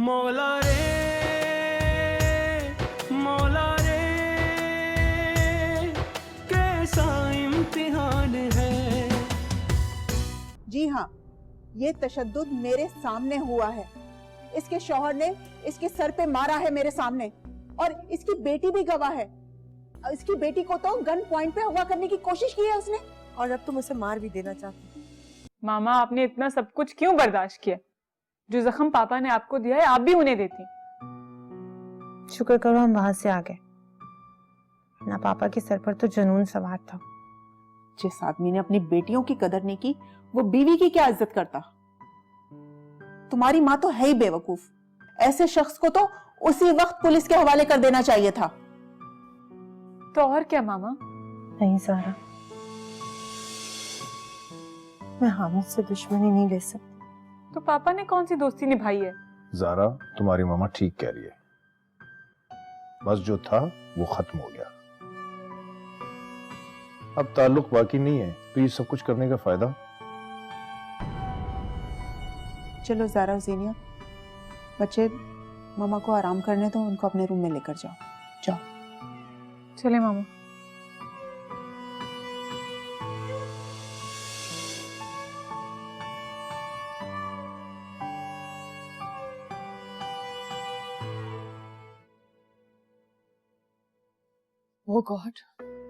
मौला रे मौला रे कैसा इम्तिहान है। जी हाँ, ये तशद्दुद मेरे सामने हुआ है। इसके शौहर ने इसके सर पे मारा है मेरे सामने, और इसकी बेटी भी गवाह है। इसकी बेटी को तो गन पॉइंट पे अगवा करने की कोशिश की है उसने, और अब तुम उसे मार भी देना चाहती। मामा, आपने इतना सब कुछ क्यों बर्दाश्त किया? जो जख्म पापा ने आपको दिया है आप भी उन्हें देती। शुक्र करो हम वहां से आ गए, ना पापा के सर पर तो जुनून सवार था। जिस आदमी ने अपनी बेटियों की कदर नहीं की, वो बीवी की क्या इज्जत करता। तुम्हारी माँ तो है ही बेवकूफ। ऐसे शख्स को तो उसी वक्त पुलिस के हवाले कर देना चाहिए था। तो और क्या मामा? नहीं ज़ारा, मैं हामिद से दुश्मनी नहीं ले सकती। तो पापा ने कौन सी दोस्ती निभाई है? ज़ारा, तुम्हारी मामा ठीक कह रही है। बस जो था वो खत्म हो गया, अब ताल्लुक बाकी नहीं है, तो ये सब कुछ करने का फायदा। चलो ज़ारा ज़ीनिया, बच्चे मामा को आराम करने दो, उनको अपने रूम में लेकर जाओ। जाओ। चले मामा। ओह गॉड,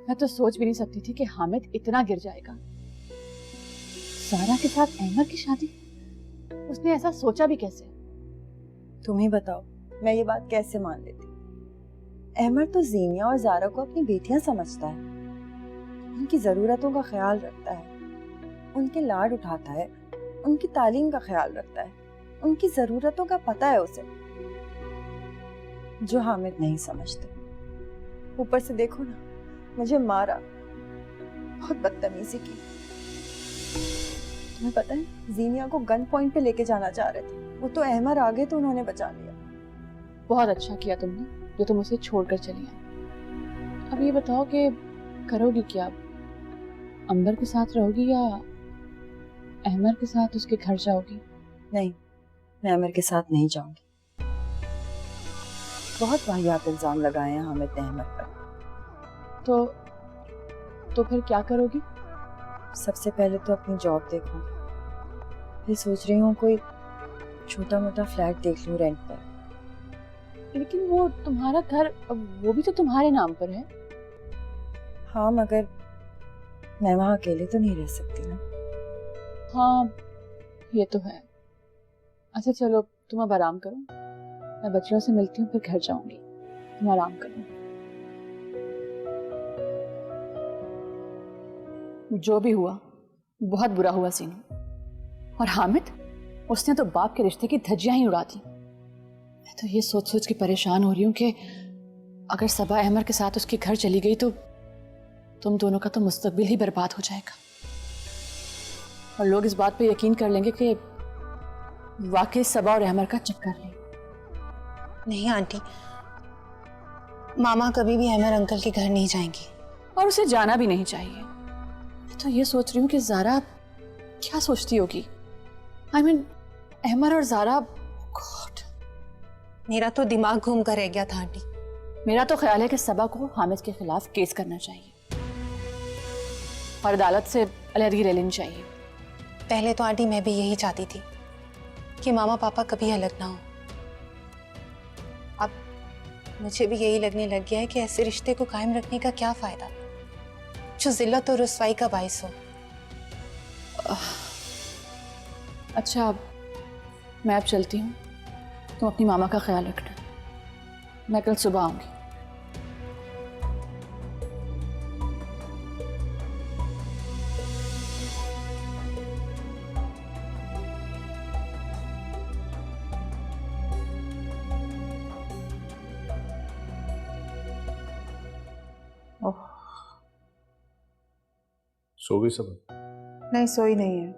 मैं तो सोच भी नहीं सकती थी कि हामिद इतना गिर जाएगा। ज़ारा के साथ अहमर की शादी, उसने ऐसा सोचा भी कैसे? तुम ही बताओ, मैं ये बात कैसे मान लेती। अहमर तो ज़ीनिया और ज़ारा को अपनी बेटियां समझता है, उनकी ज़रूरतों का ख्याल रखता है, उनके लाड उठाता है, उनकी तालीम का ख्याल रखता है, उनकी ज़रूरतों का पता है उसे, जो हामिद नहीं समझते। ऊपर से देखो ना, मुझे मारा, बहुत बदतमीजी की। तुम्हें पता है, ज़ीनिया को गन पॉइंट पे लेके जाना चाह रहे थे, वो तो अहमर आ गए तो उन्होंने बचा लिया। बहुत अच्छा किया तुमने जो तुम उसे छोड़कर चली आई। अब ये बताओ कि करोगी क्या? अंबर के साथ रहोगी या अहमर के साथ उसके घर जाओगी? नहीं, मैं अमर के साथ नहीं जाऊंगी। बहुत वाहियात इल्जाम लगाए हैं हामिद ने अहमद पर। तो फिर क्या करोगी? सबसे पहले तो अपनी जॉब देखूंगी, फिर सोच रही हूँ कोई छोटा मोटा फ्लैट देख लूँ रेंट पर। लेकिन वो तुम्हारा घर, वो भी तो तुम्हारे नाम पर है। हाँ, मगर मैं वहाँ अकेले तो नहीं रह सकती ना। हाँ, ये तो है। अच्छा चलो, तुम अब आराम करो, मैं बच्चों से मिलती हूँ, फिर घर जाऊंगी। तुम आराम करो। जो भी हुआ बहुत बुरा हुआ सीनू। और हामिद, उसने तो बाप के रिश्ते की धज्जियां ही उड़ा दी। मैं तो ये सोच सोच के परेशान हो रही हूँ कि अगर सबा अहमर के साथ उसके घर चली गई तो तुम दोनों का तो मुस्तकबिल ही बर्बाद हो जाएगा, और लोग इस बात पे यकीन कर लेंगे कि वाकई सबा और अहमर का चक्कर है। नहीं आंटी, मामा कभी भी अहमर अंकल के घर नहीं जाएंगी, और उसे जाना भी नहीं चाहिए। मैं तो ये सोच रही हूँ कि ज़ारा क्या सोचती होगी। I mean, अहमर और ज़ारा, गॉड, मेरा तो दिमाग घूम कर रह गया था आंटी। मेरा तो ख्याल है कि सबा को हामिद के खिलाफ केस करना चाहिए और अदालत से अलहदगी ले लेनी चाहिए। पहले तो आंटी मैं भी यही चाहती थी कि मामा पापा कभी अलग ना हो। अब मुझे भी यही लगने लग गया है कि ऐसे रिश्ते को कायम रखने का क्या फायदा जो जिल्लत और रुसवाई का बाइस हो। अच्छा, मैं अब चलती हूँ, तुम अपनी मामा का ख्याल रखना, मैं कल सुबह आऊंगी। सो गई सब? नहीं, सोई नहीं है,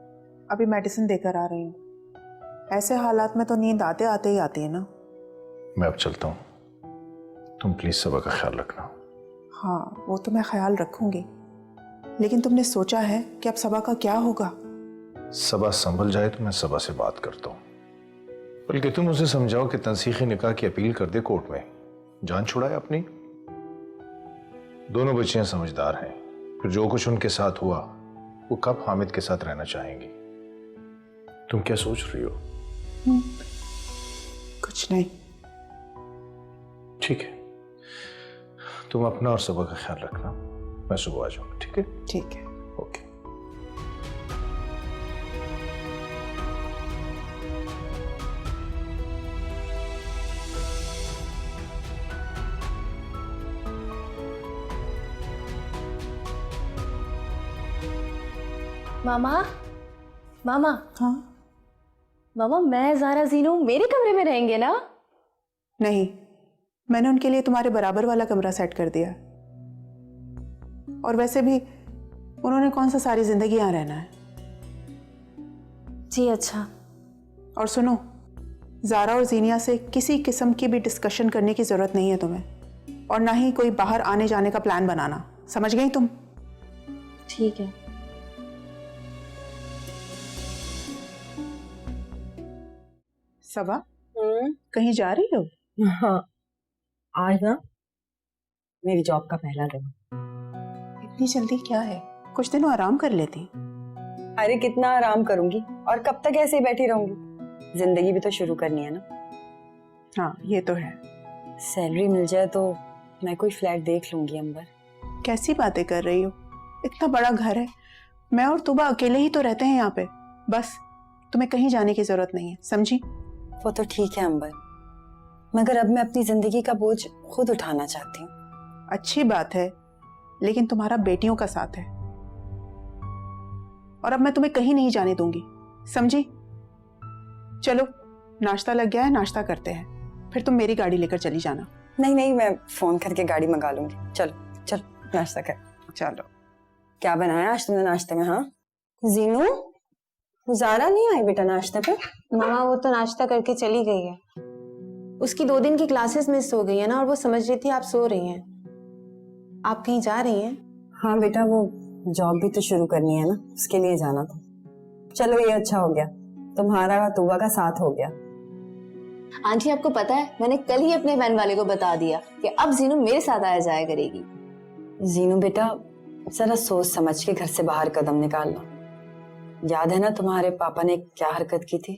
अभी मेडिसिन देकर आ रही हूँ। ऐसे हालात में तो नींद आते आते ही आती है ना। मैं अब चलता हूँ, तुम प्लीज सबा का ख्याल रखना। हाँ, वो तो मैं ख्याल रखूंगी, लेकिन तुमने सोचा है कि अब सबा का क्या होगा? सबा संभल जाए तो मैं सबा से बात करता हूँ, बल्कि तुम उसे समझाओ कि तंसीखी निकाह की अपील कर दे कोर्ट में, जान छुड़ाए अपनी। दोनों बच्चियां समझदार हैं, फिर जो कुछ उनके साथ हुआ वो कब हामिद के साथ रहना चाहेंगी। तुम क्या सोच रही हो? कुछ नहीं। ठीक है, तुम अपना और सबा का ख्याल रखना, मैं सुबह आ जाऊंगा। ठीक है? ठीक है। ओके। मामा, मामा, हाँ? मामा, मैं ज़ारा जीनू मेरे कमरे में रहेंगे ना? नहीं, मैंने उनके लिए तुम्हारे बराबर वाला कमरा सेट कर दिया। और वैसे भी उन्होंने कौन सा सारी जिंदगी यहाँ रहना है। जी अच्छा। और सुनो, ज़ारा और जीनिया से किसी किस्म की भी डिस्कशन करने की जरूरत नहीं है तुम्हें, और ना ही कोई बाहर आने जाने का प्लान बनाना। समझ गई तुम? ठीक है। सबा, कहीं जा रही हो? हाँ, आज ना मेरी जॉब का पहला दिन। इतनी जल्दी क्या है? कुछ दिनों आराम कर लेती। अरे कितना आराम करूंगी, और कब तक ऐसे ही बैठी रहूंगी? जिंदगी भी तो शुरू करनी है ना। हाँ, ये तो है। सैलरी मिल जाए तो मैं कोई फ्लैट देख लूंगी। अंबर, कैसी बातें कर रही हो? इतना बड़ा घर है, मैं और तुबा अकेले ही तो रहते हैं यहाँ पे। बस तुम्हें कहीं जाने की जरूरत नहीं है, समझी? वो तो ठीक है अंबर, मगर अब मैं अपनी जिंदगी का बोझ खुद उठाना चाहती हूँ। अच्छी बात है, लेकिन तुम्हारा बेटियों का साथ है, और अब मैं तुम्हें कहीं नहीं जाने दूंगी, समझी? चलो, नाश्ता लग गया है, नाश्ता करते हैं, फिर तुम मेरी गाड़ी लेकर चली जाना। नहीं नहीं, मैं फोन करके गाड़ी मंगा लूंगी। चलो चलो, नाश्ता कर। चलो। क्या बनाया आज तुमने नाश्ते में? हाँ जीनू, ज़ारा नहीं आई बेटा नाश्ते पे? मामा, वो तो नाश्ता करके चली गई है। उसकी 2 दिन की क्लासेस मिस हो गई है ना, और वो समझ रही थी आप सो रही हैं। आप कहीं जा रही हैं? हाँ बेटा, वो जॉब भी तो शुरू करनी है ना, उसके लिए जाना था। चलो ये अच्छा हो गया, तुम्हारा तूबा का साथ हो गया। आंटी, आपको पता है मैंने कल ही अपने वैन वाले को बता दिया कि अब जीनू मेरे साथ आया जाया करेगी। जीनू बेटा, जरा सोच समझ के घर से बाहर कदम निकालना। याद है ना तुम्हारे पापा ने क्या हरकत की थी?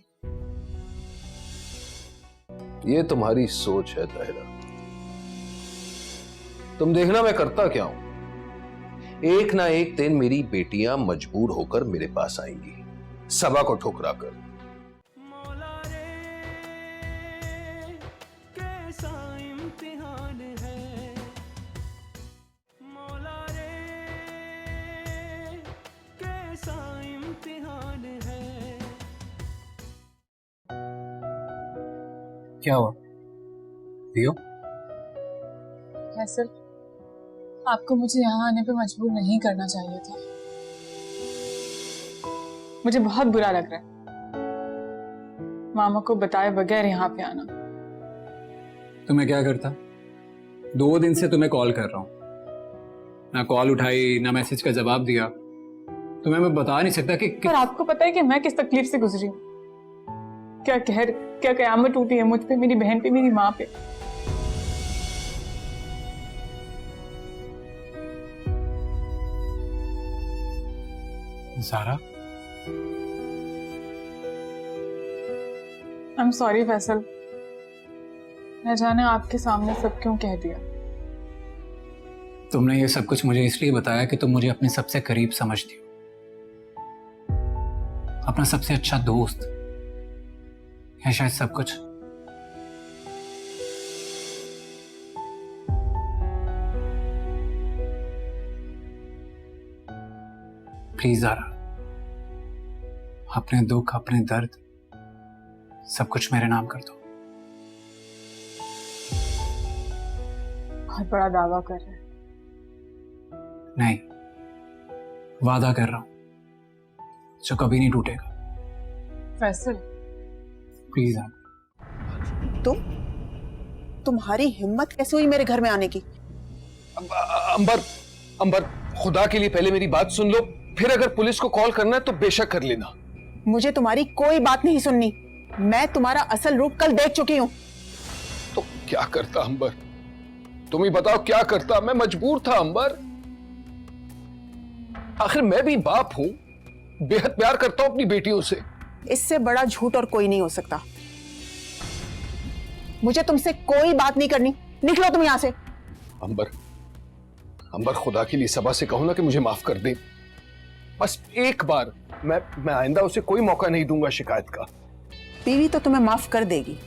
ये तुम्हारी सोच है ताहिरा, तुम देखना मैं करता क्या हूं। एक ना एक दिन मेरी बेटियां मजबूर होकर मेरे पास आएंगी, सबा को ठुकरा कर। मौला रे कैसा इम्तिहान है, मौला रे कैसा इम्तिहान है। क्या हुआ दियो? फैसल, आपको मुझे यहाँ आने पे मजबूर नहीं करना चाहिए था। मुझे बहुत बुरा लग रहा है मामा को बताए बगैर यहाँ पे आना। तो मैं क्या करता? 2 दिन से तुम्हें कॉल कर रहा हूँ, ना कॉल उठाई ना मैसेज का जवाब दिया। तुम्हें मैं बता नहीं सकता कि पर आपको पता है कि मैं किस तकलीफ से गुजरी हूँ? क्या कहर, क्या कयामत टूटी है मुझ पे, मेरी बहन पे, मेरी माँ पे। Zara, I am sorry Faisal, न जाने आपके सामने सब क्यों कह दिया। तुमने ये सब कुछ मुझे इसलिए बताया कि तुम मुझे अपने सबसे करीब समझती हो, अपना सबसे अच्छा दोस्त है शायद सब कुछ। प्लीज ज़ारा, अपने दुख, अपने दर्द सब कुछ मेरे नाम कर दो। बहुत बड़ा दावा कर रहे हैं। नहीं, वादा कर रहा हूं जो कभी नहीं टूटेगा। फैसल, प्लीज तुम्हारी हिम्मत कैसे हुई मेरे घर में आने की? अंबर, अंबर, खुदा के लिए पहले मेरी बात सुन लो, फिर अगर पुलिस को कॉल करना है तो बेशक कर लेना। मुझे तुम्हारी कोई बात नहीं सुननी। मैं तुम्हारा असल रूप कल देख चुकी हूँ। तो क्या करता अंबर? तुम ही बताओ क्या करता? मैं मजबूर था अंबर। आखिर मैं भी बाप हूं, बेहद प्यार करता हूं अपनी बेटियों से। इससे बड़ा झूठ और कोई नहीं हो सकता। मुझे तुमसे कोई बात नहीं करनी, निकलो तुम यहां से। अंबर, अंबर खुदा के लिए सबा से कहो ना कि मुझे माफ कर दे। बस एक बार। मैं आइंदा उसे कोई मौका नहीं दूंगा शिकायत का। बीवी तो तुम्हें माफ कर देगी,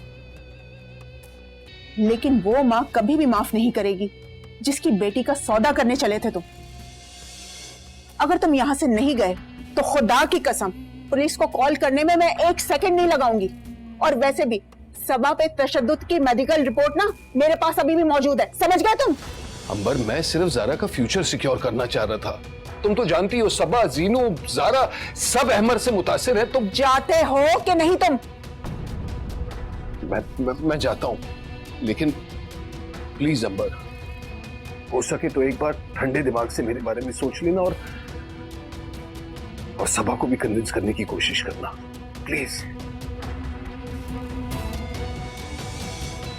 लेकिन वो मां कभी भी माफ नहीं करेगी जिसकी बेटी का सौदा करने चले थे तुम। अगर तुम यहां से नहीं गए तो खुदा की कसम पुलिस को कॉल करने में मैं 1 सेकंड नहीं लगाऊंगी। और वैसे भी सबा पे तशद्दुद की मेडिकल रिपोर्ट ना मेरे पास अभी भी मौजूद है, समझ गए तुम? अंबर, मैं सिर्फ जारा का फ्यूचर सिक्योर करना चाह रहा था। तुम तो जानती हो सबा, जीनू, जारा सब अहमर से मुतासिर है। तुम जाते हो कि नहीं तुम? मैं जाता हूं, लेकिन प्लीज अंबर, हो सके तो एक बार ठंडे दिमाग से मेरे बारे में सोच लेना और सबा को भी कन्विंस करने की कोशिश करना, प्लीज।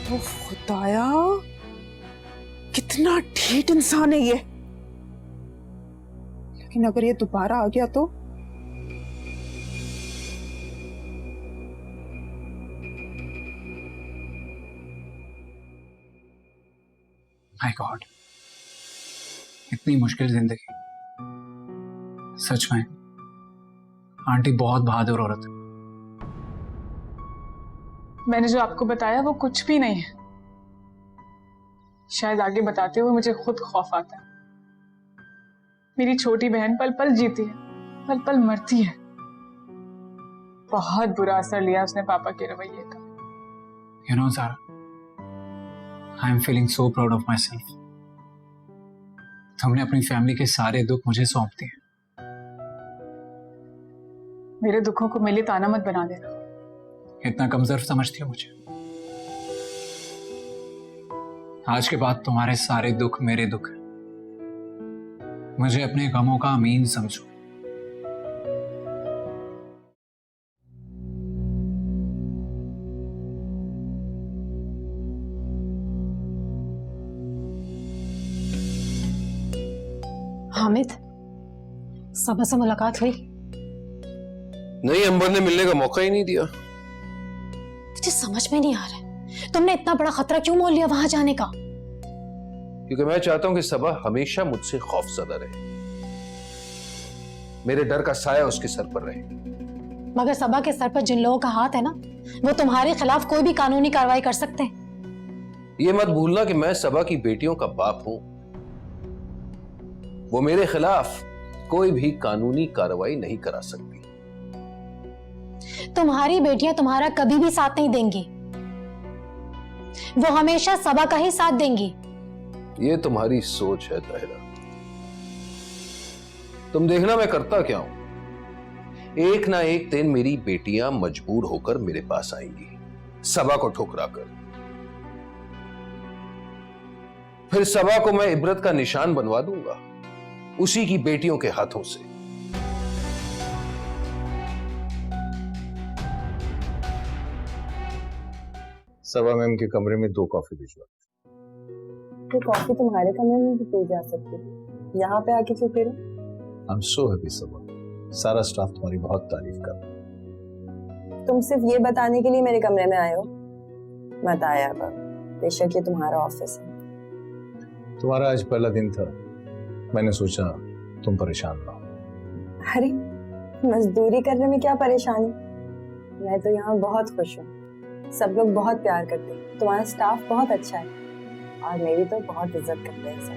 ओ खुदाया, कितना ढीठ इंसान है ये। लेकिन अगर ये दोबारा आ गया तो? माय गॉड, इतनी मुश्किल जिंदगी। सच में आंटी बहुत बहादुर औरत है। मैंने जो आपको बताया वो कुछ भी नहीं है। शायद आगे बताते हुए मुझे खुद खौफ आता है। मेरी छोटी बहन पल पल जीती है, पल पल मरती है। बहुत बुरा असर लिया उसने पापा के रवैये का। You know, Zara, I am feeling so proud of myself. तुमने अपनी फैमिली के सारे दुख मुझे सौंप दिए। मेरे दुखों को मेरे ताना मत बना देना। इतना कमजोर समझती हो मुझे? आज के बाद तुम्हारे सारे दुख मेरे दुख हैं। मुझे अपने गमों का अमीन समझो। हामिद, सबा से मुलाकात हुई? नहीं, अंबर ने मिलने का मौका ही नहीं दिया। मुझे समझ में नहीं आ रहा है, तुमने इतना बड़ा खतरा क्यों मोल लिया वहां जाने का? क्योंकि मैं चाहता हूं कि सबा हमेशा मुझसे खौफजदा रहे, मेरे डर का साया उसके सर पर रहे। मगर सबा के सर पर जिन लोगों का हाथ है ना, वो तुम्हारे खिलाफ कोई भी कानूनी कार्रवाई कर सकते हैं। ये मत भूलना कि मैं सबा की बेटियों का बाप हूं। वो मेरे खिलाफ कोई भी कानूनी कार्रवाई नहीं करा सकती। तुम्हारी बेटियां तुम्हारा कभी भी साथ नहीं देंगी, वो हमेशा सबा का ही साथ देंगी। ये तुम्हारी सोच है ताहिरा। तुम देखना मैं करता क्या हूं। एक ना एक दिन मेरी बेटियां मजबूर होकर मेरे पास आएंगी, सबा को ठुकरा कर। फिर सबा को मैं इबरत का निशान बनवा दूंगा, उसी की बेटियों के हाथों से। सबा मैम के कमरे में 2 कॉफी भिजवा। तो कॉफी तुम्हारे कमरे में भी पी जा सकती है, यहाँ पे आके क्यों पी रहे? आई एम सो हैप्पी सबा, सारा स्टाफ तुम्हारी बहुत तारीफ कर रहा है। तुम सिर्फ ये बताने के लिए मेरे कमरे में आए हो? मत आया अब, बेशक ये तुम्हारा ऑफिस है। तुम्हारा आज पहला दिन था, मैंने सोचा तुम परेशान ना हो। अरे मजदूरी करने में क्या परेशानी, मैं तो यहाँ बहुत खुश हूँ। सब लोग बहुत प्यार करते हैं, तुम्हारा स्टाफ बहुत अच्छा है और मेरी तो बहुत इज्जत करते हैं सब।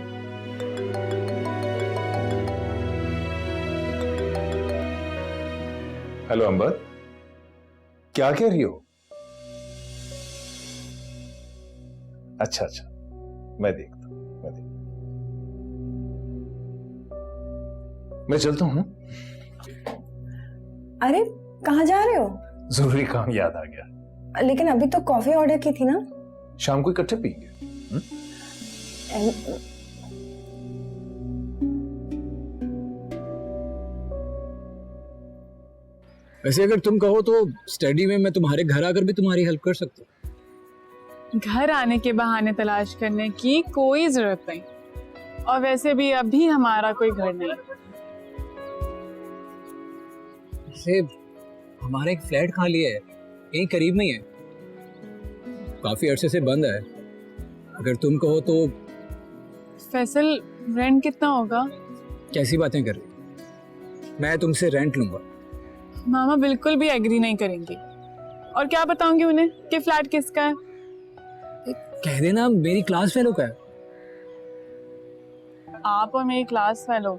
हेलो अंबर, क्या कह रही हो? अच्छा, मैं देखता हूं। मैं चलता हूं। अरे कहाँ जा रहे हो? जरूरी काम याद आ गया। लेकिन अभी तो कॉफी ऑर्डर की थी ना। शाम को इकट्ठे पीएंगे। वैसे अगर तुम कहो तो स्टडी में मैं तुम्हारे घर आकर भी तुम्हारी हेल्प कर सकता हूँ। घर आने के बहाने तलाश करने की कोई जरूरत नहीं, और वैसे भी अभी हमारा कोई घर नहीं। वैसे हमारा एक फ्लैट खाली है, यहीं करीब में ही है, काफी अरसे से बंद है। अगर तुम कहो तो। फैसल, रेंट कितना होगा? कैसी बातें कर रही, मैं तुमसे रेंट लूंगा। मामा बिल्कुल भी एग्री नहीं करेंगे। और क्या बताऊंगी उन्हें कि फ्लैट किसका है? कह देना मेरी क्लास फेलो का है। आप और मेरी क्लास फेलो?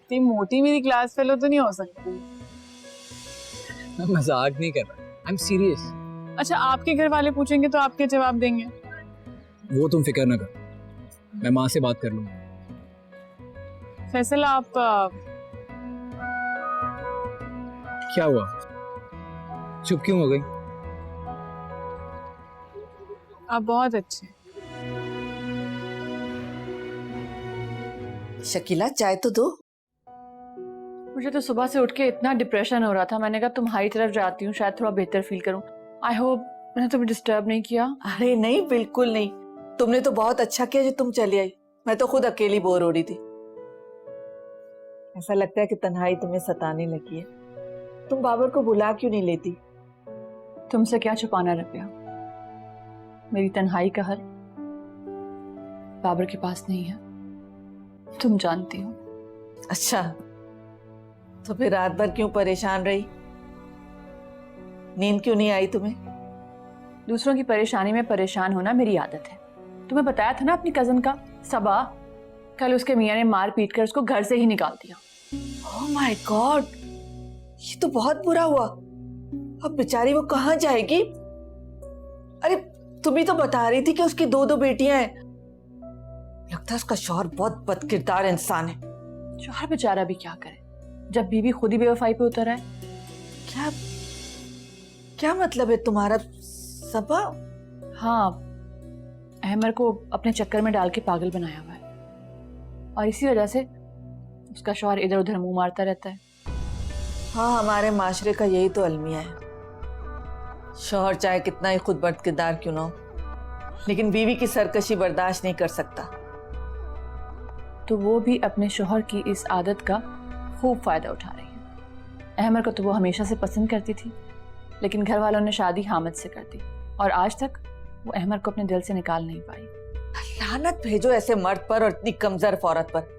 इतनी मोटी मेरी क्लास फेलो तो नहीं हो सकती। मैं मजाक नहीं कर रहा, आई एम सीरियस। अच्छा, आपके घर वाले पूछेंगे तो आपके जवाब देंगे? वो तुम फिक्र ना कर, मैं माँ से बात कर लूंगा। फैसल, आप क्या हुआ, चुप क्यों हो गई? आप बहुत अच्छे। शकीला, चाय तो दो। मुझे तो सुबह से उठ के इतना डिप्रेशन हो रहा था, मैंने कहा तुम्हारी तरफ जाती हूँ, शायद थोड़ा बेहतर फील करूँ। आई होप मैंने तुम्हें डिस्टर्ब नहीं किया। अरे नहीं, बिल्कुल नहीं। तुमने तो बहुत अच्छा किया जो तुम चली आई, मैं तो खुद अकेली बोर हो रही थी। ऐसा लगता है कि तन्हाई तुम्हें सताने लगी है। तुम बाबर को बुला क्यों नहीं लेती? तुमसे क्या छुपाना रबिया, मेरी तन्हाई का हल बाबर के पास नहीं है, तुम जानती हो। अच्छा, तो फिर रात भर क्यों परेशान रही? नींद क्यों नहीं आई तुम्हें? दूसरों की परेशानी में परेशान होना मेरी आदत है। तुम्हें बताया था ना अपनी कजन का, सबा, कल उसके मियाँ ने मार पीट कर उसको घर से ही निकाल दिया। ओह माय गॉड, ये तो बहुत बुरा हुआ। अब बेचारी वो कहाँ जाएगी? अरे तुम ही तो बता रही थी कि उसकी दो बेटियां हैं। लगता है उसका शौहर बहुत बदकिरदार इंसान है। शौहर बेचारा भी क्या करे जब बीवी खुद ही बेवफाई पे उतर है। क्या क्या मतलब है तुम्हारा सबा? हाँ, अहमर को अपने चक्कर में डाल के पागल बनाया हुआ है, और इसी वजह से उसका शौहर इधर उधर मुंह मारता रहता है। हाँ, हमारे माशरे का यही तो अलमिया है। शौहर चाहे कितना ही खुद बदकिरदार क्यों ना हो, लेकिन बीवी की सरकशी बर्दाश्त नहीं कर सकता। तो वो भी अपने शौहर की इस आदत का खूब फायदा उठा रही है। अहमर को तो वो हमेशा से पसंद करती थी, लेकिन घर वालों ने शादी हामिद से कर दी, और आज तक वो अहमर को अपने दिल से निकाल नहीं पाई। लानत भेजो ऐसे मर्द पर और इतनी कमजोर औरत पर।